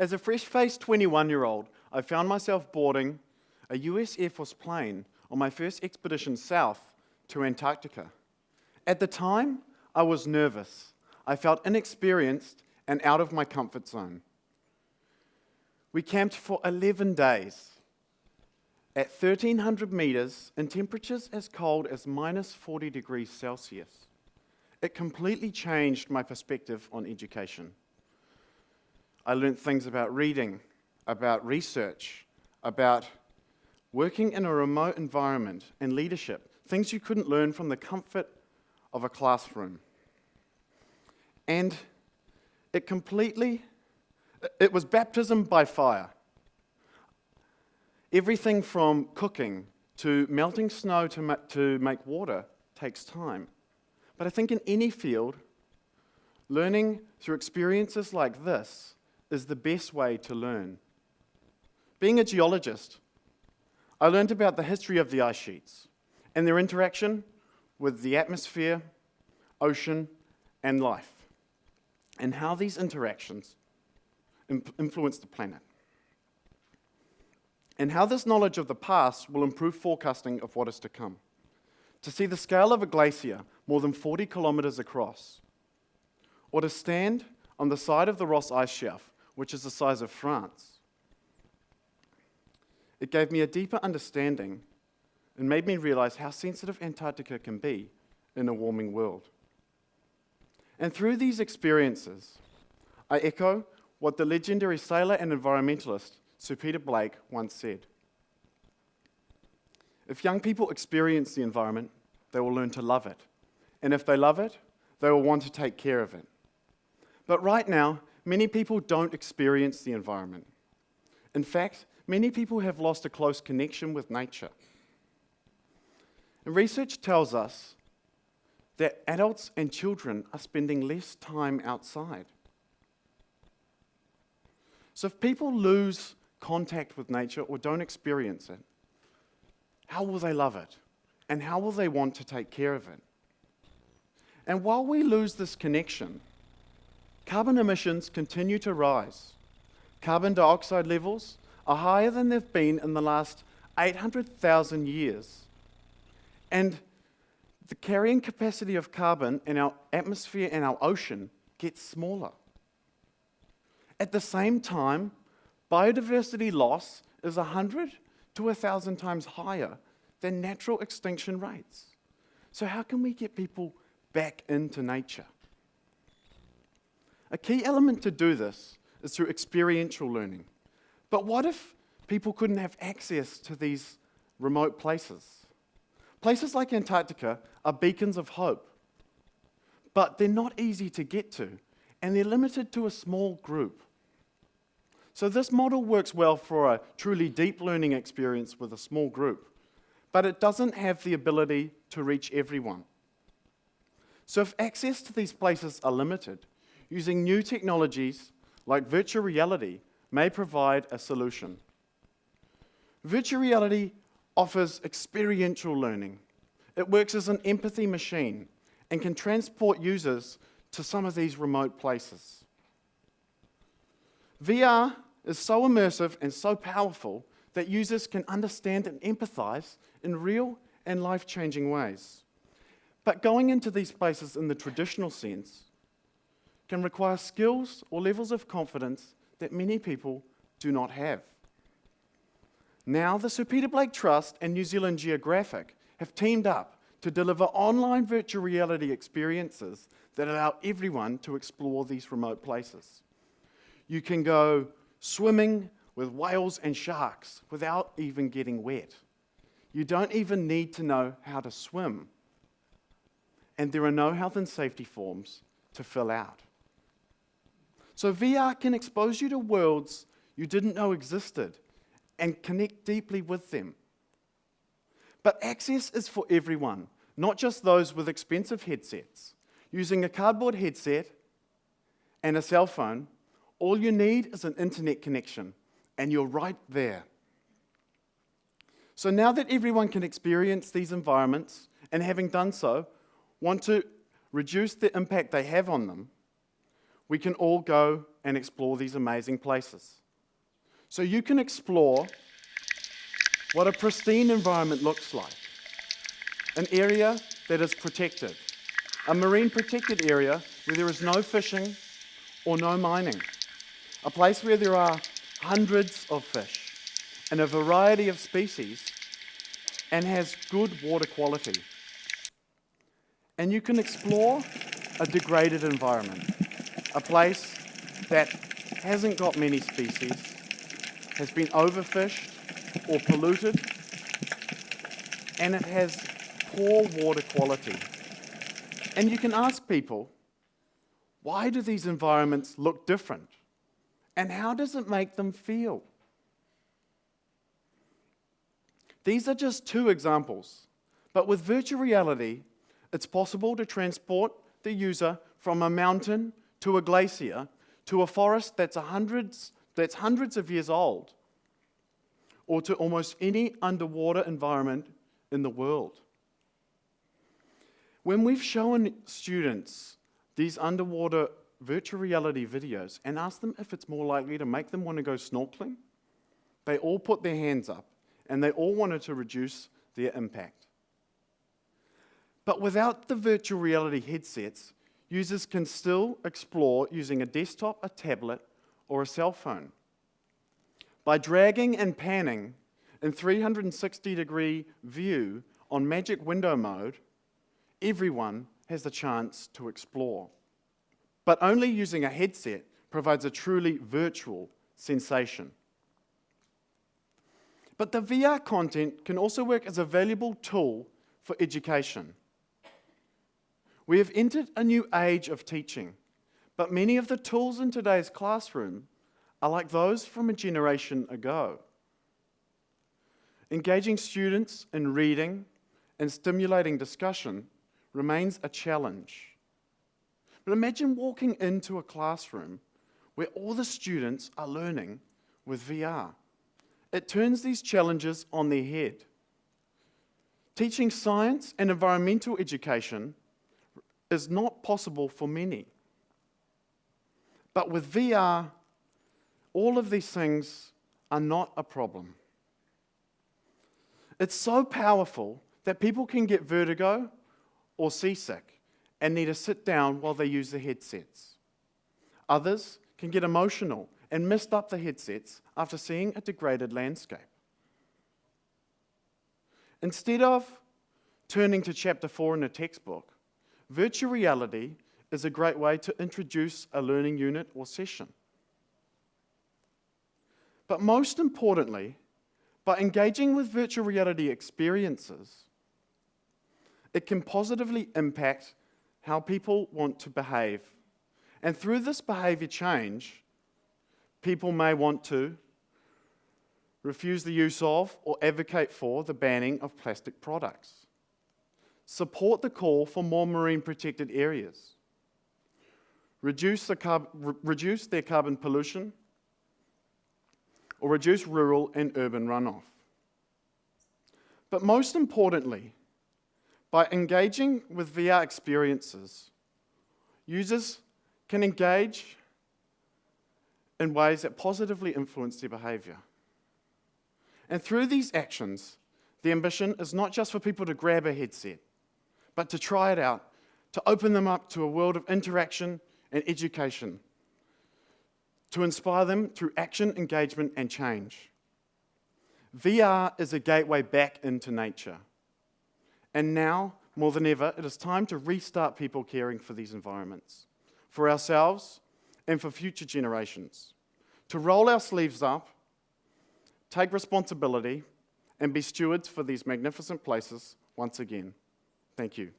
As a fresh-faced 21-year-old, I found myself boarding a US Air Force plane on my first expedition south to Antarctica. At the time, I was nervous. I felt inexperienced and out of my comfort zone. We camped for 11 days at 1,300 meters in temperatures as cold as minus 40 degrees Celsius. It completely changed my perspective on education. I learned things about reading, about research, about working in a remote environment and leadership, things you couldn't learn from the comfort of a classroom. And it was baptism by fire. Everything from cooking to melting snow to make water takes time. But I think in any field, learning through experiences like this is the best way to learn. Being a geologist, I learned about the history of the ice sheets and their interaction with the atmosphere, ocean, and life, and how these interactions influence the planet, and how this knowledge of the past will improve forecasting of what is to come. To see the scale of a glacier more than 40 kilometers across, or to stand on the side of the Ross Ice Shelf, which is the size of France, it gave me a deeper understanding and made me realize how sensitive Antarctica can be in a warming world. And through these experiences, I echo what the legendary sailor and environmentalist Sir Peter Blake once said. If young people experience the environment, they will learn to love it. And if they love it, they will want to take care of it. But right now, many people don't experience the environment. In fact, many people have lost a close connection with nature. And research tells us that adults and children are spending less time outside. So if people lose contact with nature or don't experience it, how will they love it? And how will they want to take care of it? And while we lose this connection, carbon emissions continue to rise. Carbon dioxide levels are higher than they've been in the last 800,000 years. And the carrying capacity of carbon in our atmosphere and our ocean gets smaller. At the same time, biodiversity loss is 100 to 1,000 times higher than natural extinction rates. So how can we get people back into nature? A key element to do this is through experiential learning. But what if people couldn't have access to these remote places? Places like Antarctica are beacons of hope, but they're not easy to get to, and they're limited to a small group. So this model works well for a truly deep learning experience with a small group, but it doesn't have the ability to reach everyone. So if access to these places are limited, using new technologies like virtual reality may provide a solution. Virtual reality offers experiential learning. It works as an empathy machine and can transport users to some of these remote places. VR is so immersive and so powerful that users can understand and empathize in real and life-changing ways. But going into these places in the traditional sense can require skills or levels of confidence that many people do not have. Now, the Sir Peter Blake Trust and New Zealand Geographic have teamed up to deliver online virtual reality experiences that allow everyone to explore these remote places. You can go swimming with whales and sharks without even getting wet. You don't even need to know how to swim. And there are no health and safety forms to fill out. So VR can expose you to worlds you didn't know existed and connect deeply with them. But access is for everyone, not just those with expensive headsets. Using a cardboard headset and a cell phone, all you need is an internet connection, and you're right there. So now that everyone can experience these environments, and having done so, want to reduce the impact they have on them, we can all go and explore these amazing places. So you can explore what a pristine environment looks like. An area that is protected. A marine protected area where there is no fishing or no mining. A place where there are hundreds of fish and a variety of species and has good water quality. And you can explore a degraded environment. A place that hasn't got many species, has been overfished or polluted, and it has poor water quality. And you can ask people, why do these environments look different? And how does it make them feel? These are just two examples, but with virtual reality, it's possible to transport the user from a mountain to a glacier to a forest that's hundreds of years old, or to almost any underwater environment in the world. When we've shown students these underwater virtual reality videos and asked them if it's more likely to make them want to go snorkeling, they all put their hands up and they all wanted to reduce their impact. But without the virtual reality headsets, users can still explore using a desktop, a tablet, or a cell phone. By dragging and panning in 360-degree view on magic window mode, everyone has the chance to explore. But only using a headset provides a truly virtual sensation. But the VR content can also work as a valuable tool for education. We have entered a new age of teaching, but many of the tools in today's classroom are like those from a generation ago. Engaging students in reading and stimulating discussion remains a challenge. But imagine walking into a classroom where all the students are learning with VR. It turns these challenges on their head. Teaching science and environmental education is not possible for many. But with VR, all of these things are not a problem. It's so powerful that people can get vertigo or seasick and need to sit down while they use the headsets. Others can get emotional and mist up the headsets after seeing a degraded landscape. Instead of turning to chapter 4 in a textbook, virtual reality is a great way to introduce a learning unit or session. But most importantly, by engaging with virtual reality experiences, it can positively impact how people want to behave. And through this behavior change, people may want to refuse the use of or advocate for the banning of plastic products, support the call for more marine protected areas, reduce their carbon pollution, or reduce rural and urban runoff. But most importantly, by engaging with VR experiences, users can engage in ways that positively influence their behavior. And through these actions, the ambition is not just for people to grab a headset, but to try it out, to open them up to a world of interaction and education, to inspire them through action, engagement, and change. VR is a gateway back into nature. And now, more than ever, it is time to restart people caring for these environments, for ourselves and for future generations, to roll our sleeves up, take responsibility, and be stewards for these magnificent places once again. Thank you.